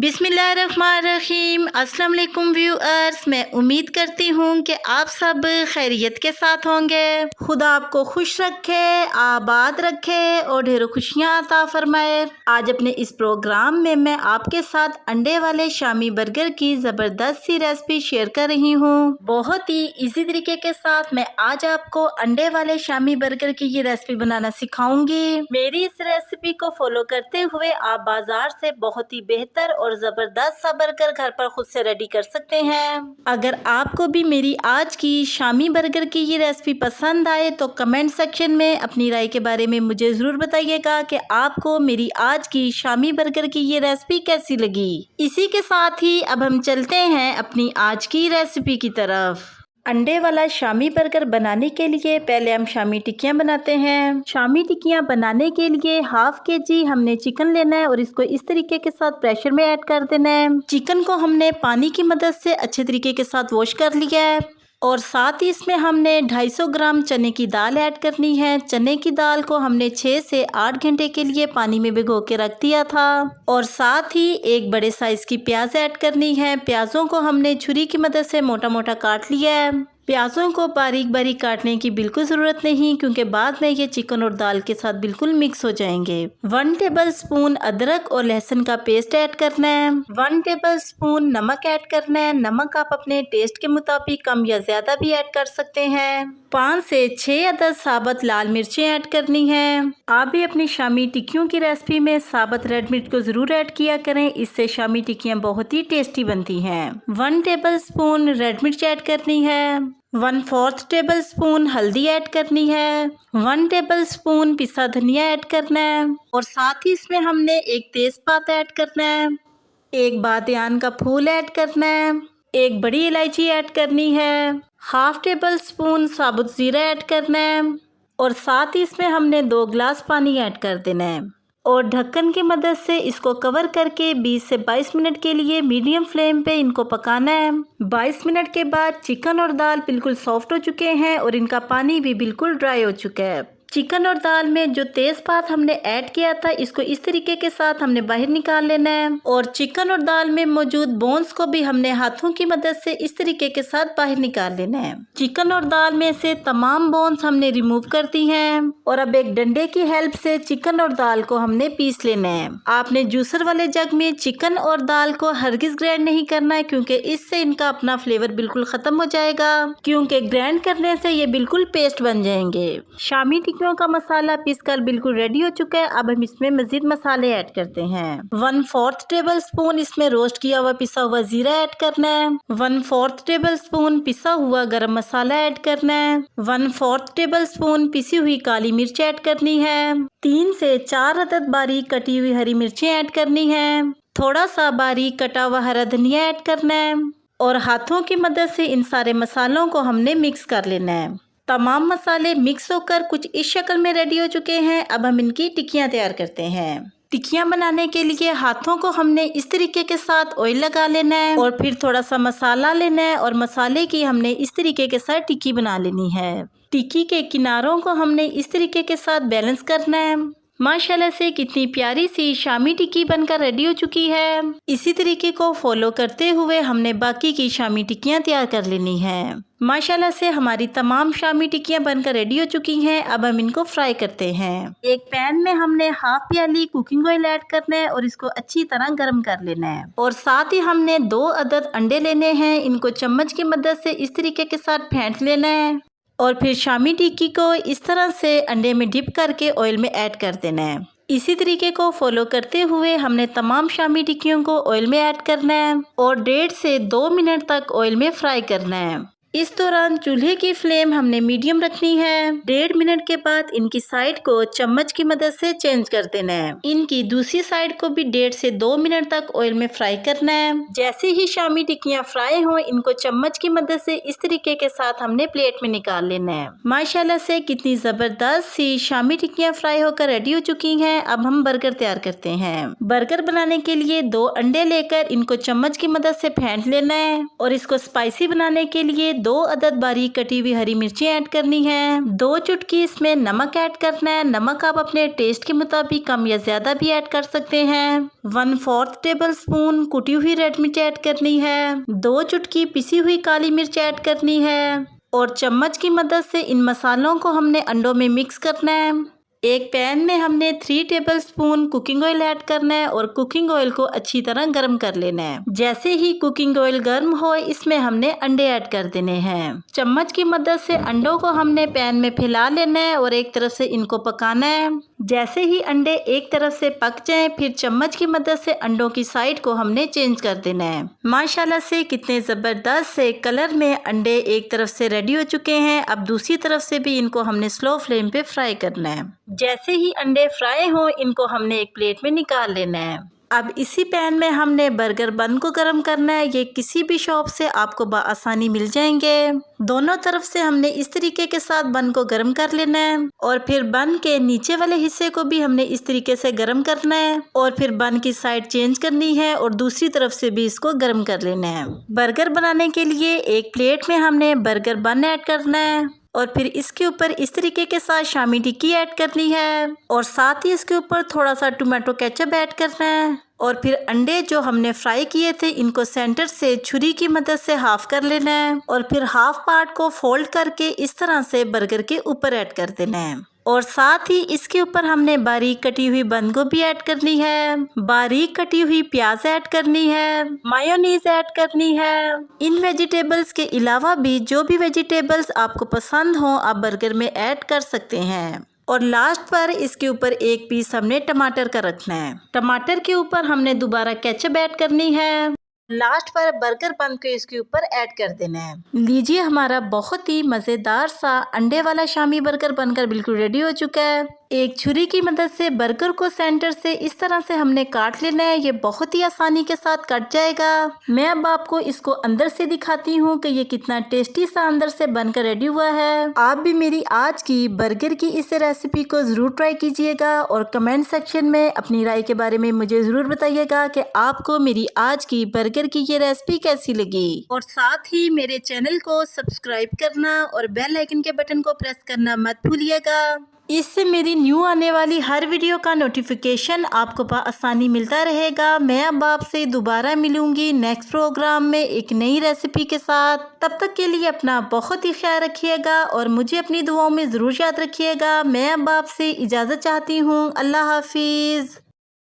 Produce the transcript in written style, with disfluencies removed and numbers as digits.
बिस्मिल्लाहिर्रहमानिर्रहीम। अस्सलाम वालेकुम व्यूअर्स, मैं उम्मीद करती हूँ कि आप सब खैरियत के साथ होंगे। खुदा आपको खुश रखे, आबाद रखे और ढेरों खुशियाँ अता फरमाए। आज अपने इस प्रोग्राम में मैं आपके साथ अंडे वाले शामी बर्गर की ज़बरदस्त सी रेसिपी शेयर कर रही हूँ। बहुत ही इजी तरीके के साथ मैं आज आपको अंडे वाले शामी बर्गर की ये रेसिपी बनाना सिखाऊंगी। मेरी इस रेसिपी को फॉलो करते हुए आप बाजार से बहुत ही बेहतर और जबरदस्त सा बर्गर घर पर खुद से रेडी कर सकते हैं। अगर आपको भी मेरी आज की शामी बर्गर की ये रेसिपी पसंद आए तो कमेंट सेक्शन में अपनी राय के बारे में मुझे ज़रूर बताइएगा कि आपको मेरी आज की शामी बर्गर की ये रेसिपी कैसी लगी। इसी के साथ ही अब हम चलते हैं अपनी आज की रेसिपी की तरफ। अंडे वाला शामी बर्गर बनाने के लिए पहले हम शामी टिक्कियाँ बनाते हैं। शामी टिक्कियाँ बनाने के लिए हाफ केजी हमने चिकन लेना है और इसको इस तरीके के साथ प्रेशर में ऐड कर देना है। चिकन को हमने पानी की मदद से अच्छे तरीके के साथ वॉश कर लिया है और साथ ही इसमें हमने 250 ग्राम चने की दाल ऐड करनी है। चने की दाल को हमने 6 से 8 घंटे के लिए पानी में भिगो के रख दिया था और साथ ही एक बड़े साइज की प्याज ऐड करनी है। प्याजों को हमने छुरी की मदद से मोटा मोटा काट लिया है। प्याजों को बारीक बारीक काटने की बिल्कुल ज़रूरत नहीं क्योंकि बाद में ये चिकन और दाल के साथ बिल्कुल मिक्स हो जाएंगे। 1 टेबलस्पून अदरक और लहसुन का पेस्ट ऐड करना है। 1 टेबलस्पून नमक ऐड करना है। नमक आप अपने टेस्ट के मुताबिक कम या ज़्यादा भी ऐड कर सकते हैं। 5 से 6 अदद साबुत लाल मिर्चें ऐड करनी है। आप भी अपनी शामी टिक्कियों की रेसिपी में साबुत रेड मिर्च को ज़रूर ऐड किया करें, इससे शामी टिक्कियाँ बहुत ही टेस्टी बनती हैं। 1 टेबलस्पून रेड मिर्च ऐड करनी है। 1/4 टेबलस्पून हल्दी ऐड करनी है। 1 टेबलस्पून पिसा धनिया ऐड करना है और साथ ही इसमें हमने एक तेज़पात ऐड करना है। एक बादियान का फूल ऐड करना है। एक बड़ी इलायची ऐड करनी है। हाफ टेबलस्पून साबुत ज़ीरा ऐड करना है और साथ ही इसमें हमने 2 गिलास पानी ऐड कर देना है और ढक्कन की मदद से इसको कवर करके 20 से 22 मिनट के लिए मीडियम फ्लेम पे इनको पकाना है। 22 मिनट के बाद चिकन और दाल बिल्कुल सॉफ्ट हो चुके हैं और इनका पानी भी बिल्कुल ड्राई हो चुका है। चिकन और दाल में जो तेज़पात हमने ऐड किया था इसको इस तरीके के साथ हमने बाहर निकाल लेना है और चिकन और दाल में मौजूद बोन्स को भी हमने हाथों की मदद से इस तरीके के साथ बाहर निकाल लेना है। चिकन और दाल में से तमाम बोन्स हमने रिमूव कर दी हैं और अब एक डंडे की हेल्प से चिकन और दाल को हमने पीस लेना है। आपने जूसर वाले जग में चिकन और दाल को हरगिज ग्राइंड नहीं करना है क्योंकि इससे इनका अपना फ्लेवर बिल्कुल खत्म हो जाएगा, क्योंकि ग्राइंड करने से ये बिल्कुल पेस्ट बन जाएंगे। शामी का मसाला पीसकर बिल्कुल रेडी हो चुका है। अब हम इसमें मजीद मसाले ऐड करते हैं। 1/4 टेबलस्पून इसमें रोस्ट किया हुआ पिसा हुआ जीरा ऐड करना है। 1/4 टेबलस्पून पिसा हुआ गरम मसाला ऐड करना है। 1/4 टेबलस्पून पिसी हुई काली मिर्च ऐड करनी है। 3 से 4 अदद बारीक कटी हुई हरी मिर्चें ऐड करनी है। थोड़ा सा बारीक कटा हुआ हरा धनिया ऐड करना है और हाथों की मदद से इन सारे मसालों को हमने मिक्स कर लेना है। तमाम मसाले मिक्स होकर कुछ इस शक्ल में रेडी हो चुके हैं। अब हम इनकी टिक्कियाँ तैयार करते हैं। टिक्कियाँ बनाने के लिए हाथों को हमने इस तरीके के साथ ऑयल लगा लेना है और फिर थोड़ा सा मसाला लेना है और मसाले की हमने इस तरीके के साथ टिक्की बना लेनी है। टिक्की के किनारों को हमने इस तरीके के साथ बैलेंस करना है। माशाल्लाह से कितनी प्यारी सी शामी टिक्की बनकर रेडी हो चुकी है। इसी तरीके को फॉलो करते हुए हमने बाकी की शामी टिक्कियाँ तैयार कर लेनी है। माशाल्लाह से हमारी तमाम शामी टिक्कियाँ बनकर रेडी हो चुकी हैं। अब हम इनको फ्राई करते हैं। एक पैन में हमने हाफ प्याली कुकिंग ऑयल ऐड करना है और इसको अच्छी तरह गर्म कर लेना है और साथ ही हमने 2 अदद अंडे लेने हैं। इनको चम्मच की मदद से इस तरीके के साथ फेंट लेना है और फिर शामी टिक्की को इस तरह से अंडे में डिप करके ऑयल में ऐड कर देना है। इसी तरीके को फॉलो करते हुए हमने तमाम शामी टिक्कियों को ऑयल में ऐड करना है और 1.5 से 2 मिनट तक ऑयल में फ्राई करना है। इस दौरान चूल्हे की फ्लेम हमने मीडियम रखनी है। 1.5 मिनट के बाद इनकी साइड को चम्मच की मदद से चेंज कर देना है। इनकी दूसरी साइड को भी 1.5 से 2 मिनट तक ऑयल में फ्राई करना है। जैसे ही शामी टिक्कियाँ फ्राई हो इनको चम्मच की मदद से इस तरीके के साथ हमने प्लेट में निकाल लेना है। माशाल्लाह से कितनी जबरदस्त सी शामी टिक्कियाँ फ्राई होकर रेडी हो चुकी हैं। अब हम बर्गर तैयार करते हैं। बर्गर बनाने के लिए 2 अंडे लेकर इनको चम्मच की मदद से फेंट लेना है और इसको स्पाइसी बनाने के लिए 2 अदद बारीक कटी हुई हरी मिर्ची ऐड करनी है। 2 चुटकी इसमें नमक ऐड करना है। नमक आप अपने टेस्ट के मुताबिक कम या ज़्यादा भी ऐड कर सकते हैं। 1/4 टेबल स्पून कुटी हुई रेड मिर्च ऐड करनी है। 2 चुटकी पिसी हुई काली मिर्च ऐड करनी है और चम्मच की मदद से इन मसालों को हमने अंडों में मिक्स करना है। एक पैन में हमने 3 table spoon cooking oil add करना है और कुकिंग ऑयल को अच्छी तरह गर्म कर लेना है। जैसे ही कुकिंग ऑयल गर्म हो इसमें हमने अंडे ऐड कर देने हैं। चम्मच की मदद से अंडों को हमने पैन में फैला लेना है और एक तरफ से इनको पकाना है। जैसे ही अंडे एक तरफ से पक जाएं फिर चम्मच की मदद से अंडों की साइड को हमने चेंज कर देना है। माशाल्लाह से कितने ज़बरदस्त से कलर में अंडे एक तरफ से रेडी हो चुके हैं। अब दूसरी तरफ से भी इनको हमने स्लो फ्लेम पे फ्राई करना है। जैसे ही अंडे फ्राई हो इनको हमने एक प्लेट में निकाल लेना है। अब इसी पैन में हमने बर्गर बन को गर्म करना है। ये किसी भी शॉप से आपको बआसानी मिल जाएंगे। दोनों तरफ से हमने इस तरीके के साथ बन को गर्म कर लेना है और फिर बन के नीचे वाले हिस्से को भी हमने इस तरीके से गर्म करना है और फिर बन की साइड चेंज करनी है और दूसरी तरफ से भी इसको गर्म कर लेना है। बर्गर बनाने के लिए एक प्लेट में हमने बर्गर बन ऐड करना है और फिर इसके ऊपर इस तरीके के साथ शामी टिक्की ऐड करनी है और साथ ही इसके ऊपर थोड़ा सा टोमेटो केचप ऐड करना है और फिर अंडे जो हमने फ्राई किए थे इनको सेंटर से छुरी की मदद से हाफ कर लेना है और फिर हाफ पार्ट को फोल्ड करके इस तरह से बर्गर के ऊपर ऐड कर देना है और साथ ही इसके ऊपर हमने बारीक कटी हुई बंद गोभी ऐड करनी है, बारीक कटी हुई प्याज ऐड करनी है, मायोनीज ऐड करनी है। इन वेजिटेबल्स के अलावा भी जो भी वेजिटेबल्स आपको पसंद हो आप बर्गर में ऐड कर सकते हैं और लास्ट पर इसके ऊपर एक पीस हमने टमाटर का रखना है। टमाटर के ऊपर हमने दोबारा केचप ऐड करनी है। लास्ट पर बर्गर बन के इसके ऊपर ऐड कर देना है। लीजिए हमारा बहुत ही मज़ेदार सा अंडे वाला शामी बर्गर बनकर बिल्कुल रेडी हो चुका है। एक छुरी की मदद से बर्गर को सेंटर से इस तरह से हमने काट लेना है। ये बहुत ही आसानी के साथ कट जाएगा। मैं अब आपको इसको अंदर से दिखाती हूँ कि ये कितना टेस्टी सा अंदर से बनकर रेडी हुआ है। आप भी मेरी आज की बर्गर की इस रेसिपी को ज़रूर ट्राई कीजिएगा और कमेंट सेक्शन में अपनी राय के बारे में मुझे ज़रूर बताइएगा कि आपको मेरी आज की बर्गर की ये रेसिपी कैसी लगी और साथ ही मेरे चैनल को सब्सक्राइब करना और बेल आइकन के बटन को प्रेस करना मत भूलिएगा। इससे मेरी न्यू आने वाली हर वीडियो का नोटिफिकेशन आपको आसानी मिलता रहेगा। मैं अब आपसे दोबारा मिलूंगी नेक्स्ट प्रोग्राम में एक नई रेसिपी के साथ। तब तक के लिए अपना बहुत ही ख्याल रखिएगा और मुझे अपनी दुआओं में ज़रूर याद रखिएगा। मैं अब आपसे इजाज़त चाहती हूँ। अल्लाह हाफिज़।